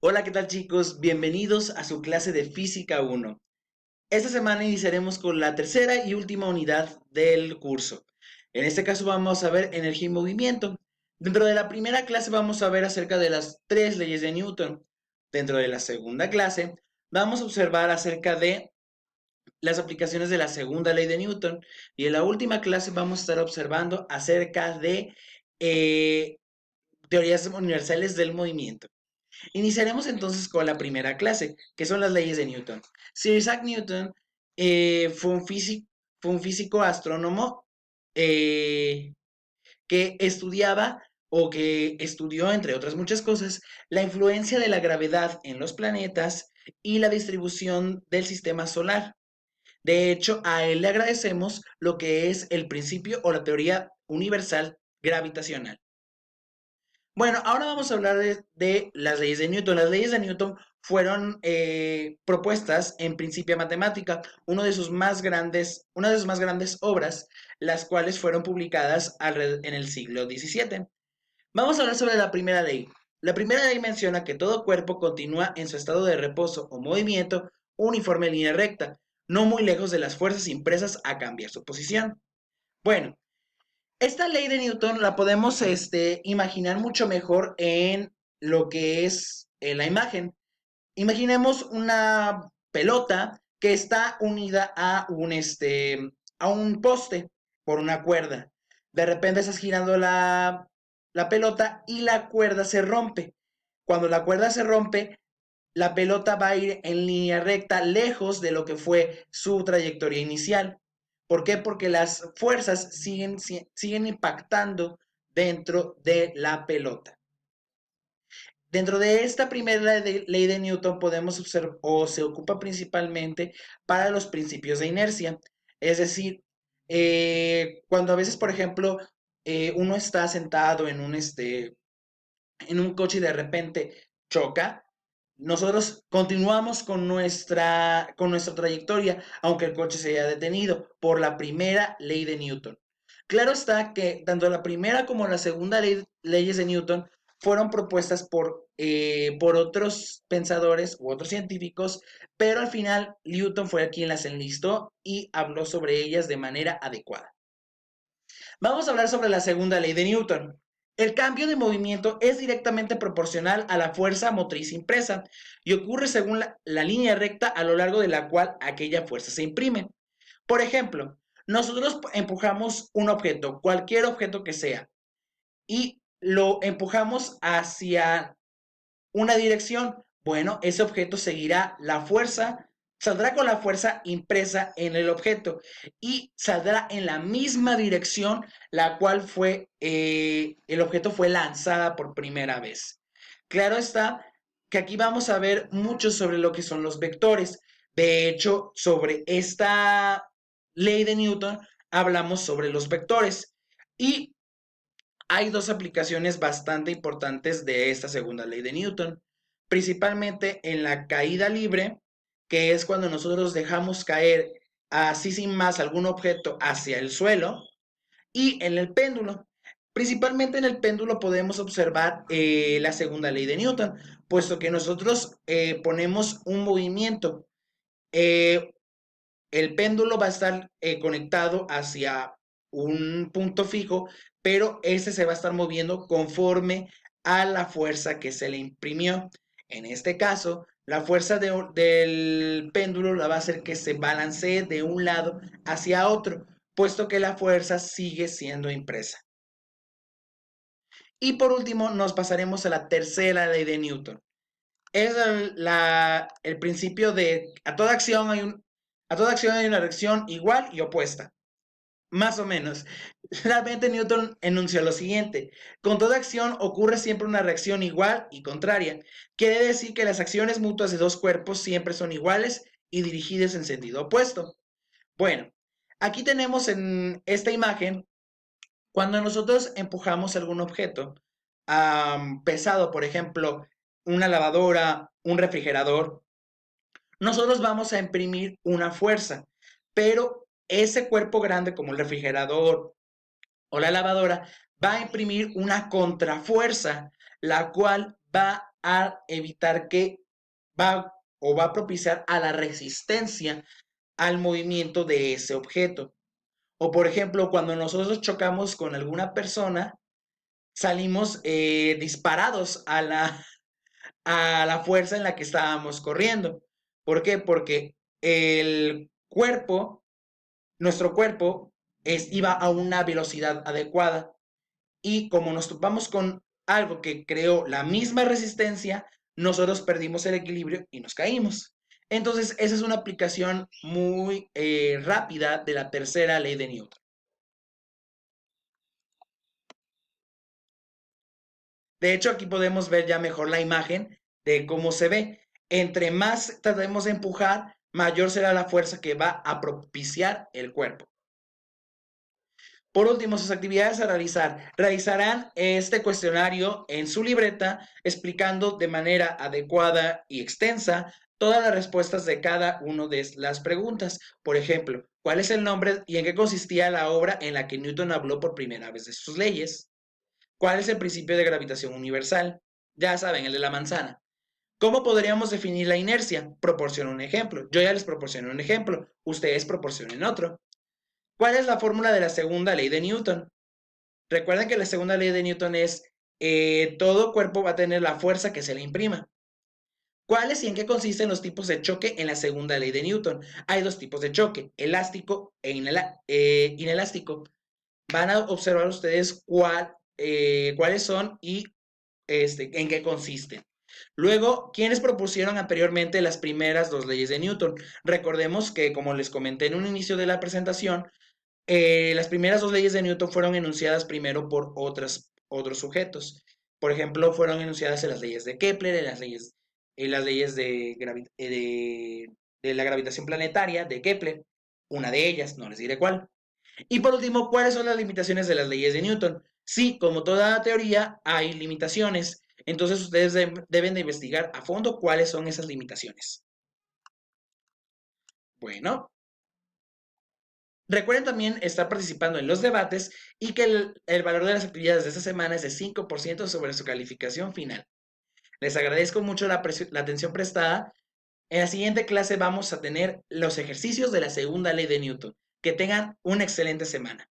Hola, ¿qué tal chicos? Bienvenidos a su clase de Física 1. Esta semana iniciaremos con la tercera y última unidad del curso. En este caso vamos a ver energía y movimiento. Dentro de la primera clase vamos a ver acerca de las tres leyes de Newton. Dentro de la segunda clase vamos a observar acerca de las aplicaciones de la segunda ley de Newton. Y en la última clase vamos a estar observando acerca de eh, teorías universales del movimiento. Iniciaremos entonces con la primera clase, que son las leyes de Newton. Sir Isaac Newton fue un físico astrónomo eh, que estudiaba o que estudió, entre otras muchas cosas, la influencia de la gravedad en los planetas y la distribución del sistema solar. De hecho, a él le agradecemos lo que es el principio o la teoría universal gravitacional. Bueno, ahora vamos a hablar de las leyes de Newton. Las leyes de Newton fueron propuestas en Principia Matemática, una de sus más grandes obras, las cuales fueron publicadas en el siglo XVII. Vamos a hablar sobre la primera ley. La primera ley menciona que todo cuerpo continúa en su estado de reposo o movimiento uniforme en línea recta, no muy lejos de las fuerzas impresas a cambiar su posición. Bueno, esta ley de Newton la podemos imaginar mucho mejor en lo que es la imagen. Imaginemos una pelota que está unida a un poste por una cuerda. De repente estás girando la pelota y la cuerda se rompe. Cuando la cuerda se rompe, la pelota va a ir en línea recta lejos de lo que fue su trayectoria inicial. ¿Por qué? Porque las fuerzas siguen impactando dentro de la pelota. Dentro de esta primera ley de Newton podemos observar o se ocupa principalmente para los principios de inercia. Es decir, cuando a veces, por ejemplo, uno está sentado en un coche y de repente choca, nosotros continuamos con nuestra trayectoria, aunque el coche se haya detenido, por la primera ley de Newton. Claro está que tanto la primera como la segunda leyes de Newton fueron propuestas por otros pensadores u otros científicos, pero al final Newton fue quien las enlistó y habló sobre ellas de manera adecuada. Vamos a hablar sobre la segunda ley de Newton. El cambio de movimiento es directamente proporcional a la fuerza motriz impresa y ocurre según la línea recta a lo largo de la cual aquella fuerza se imprime. Por ejemplo, nosotros empujamos un objeto, cualquier objeto que sea, y lo empujamos hacia una dirección. Bueno, ese objeto seguirá la fuerza, saldrá con la fuerza impresa en el objeto y saldrá en la misma dirección la cual el objeto fue lanzada por primera vez. Claro está que aquí vamos a ver mucho sobre lo que son los vectores. De hecho, sobre esta ley de Newton hablamos sobre los vectores y hay dos aplicaciones bastante importantes de esta segunda ley de Newton, principalmente en la caída libre, que es cuando nosotros dejamos caer así sin más algún objeto hacia el suelo, y en el péndulo. Principalmente en el péndulo podemos observar la segunda ley de Newton, puesto que nosotros ponemos un movimiento. Eh, el péndulo va a estar conectado hacia un punto fijo, pero ese se va a estar moviendo conforme a la fuerza que se le imprimió. En este caso, la fuerza del péndulo la va a hacer que se balancee de un lado hacia otro, puesto que la fuerza sigue siendo impresa. Y por último, nos pasaremos a la tercera ley de Newton. Es el principio de a toda acción hay una reacción igual y opuesta. Más o menos. Realmente Newton enunció lo siguiente: con toda acción ocurre siempre una reacción igual y contraria. Quiere decir que las acciones mutuas de dos cuerpos siempre son iguales y dirigidas en sentido opuesto. Bueno, aquí tenemos en esta imagen, cuando nosotros empujamos algún objeto pesado, por ejemplo, una lavadora, un refrigerador, nosotros vamos a imprimir una fuerza, pero ese cuerpo grande como el refrigerador o la lavadora va a imprimir una contrafuerza, la cual va a evitar que va o va a propiciar a la resistencia al movimiento de ese objeto. O por ejemplo, cuando nosotros chocamos con alguna persona, salimos disparados a la fuerza en la que estábamos corriendo. ¿Por qué? Porque el cuerpo, nuestro cuerpo, iba a una velocidad adecuada. Y como nos topamos con algo que creó la misma resistencia, nosotros perdimos el equilibrio y nos caímos. Entonces, esa es una aplicación muy rápida de la tercera ley de Newton. De hecho, aquí podemos ver ya mejor la imagen de cómo se ve. Entre más tratemos de empujar, mayor será la fuerza que va a propiciar el cuerpo. Por último, sus actividades a realizar. Realizarán este cuestionario en su libreta explicando de manera adecuada y extensa todas las respuestas de cada una de las preguntas. Por ejemplo, ¿cuál es el nombre y en qué consistía la obra en la que Newton habló por primera vez de sus leyes? ¿Cuál es el principio de gravitación universal? Ya saben, el de la manzana. ¿Cómo podríamos definir la inercia? Proporciono un ejemplo. Yo ya les proporcioné un ejemplo. Ustedes proporcionen otro. ¿Cuál es la fórmula de la segunda ley de Newton? Recuerden que la segunda ley de Newton es todo cuerpo va a tener la fuerza que se le imprima. ¿Cuáles y en qué consisten los tipos de choque en la segunda ley de Newton? Hay dos tipos de choque, elástico e inelástico. Van a observar ustedes cuáles son y en qué consisten. Luego, ¿quiénes propusieron anteriormente las primeras dos leyes de Newton? Recordemos que, como les comenté en un inicio de la presentación, las primeras dos leyes de Newton fueron enunciadas primero por otros sujetos. Por ejemplo, fueron enunciadas en las leyes de Kepler, en las leyes de la gravitación planetaria de Kepler, una de ellas, no les diré cuál. Y por último, ¿cuáles son las limitaciones de las leyes de Newton? Sí, como toda teoría, hay limitaciones. Entonces ustedes deben de investigar a fondo cuáles son esas limitaciones. Bueno, recuerden también estar participando en los debates y que el valor de las actividades de esta semana es de 5% sobre su calificación final. Les agradezco mucho la atención prestada. En la siguiente clase vamos a tener los ejercicios de la segunda ley de Newton. Que tengan una excelente semana.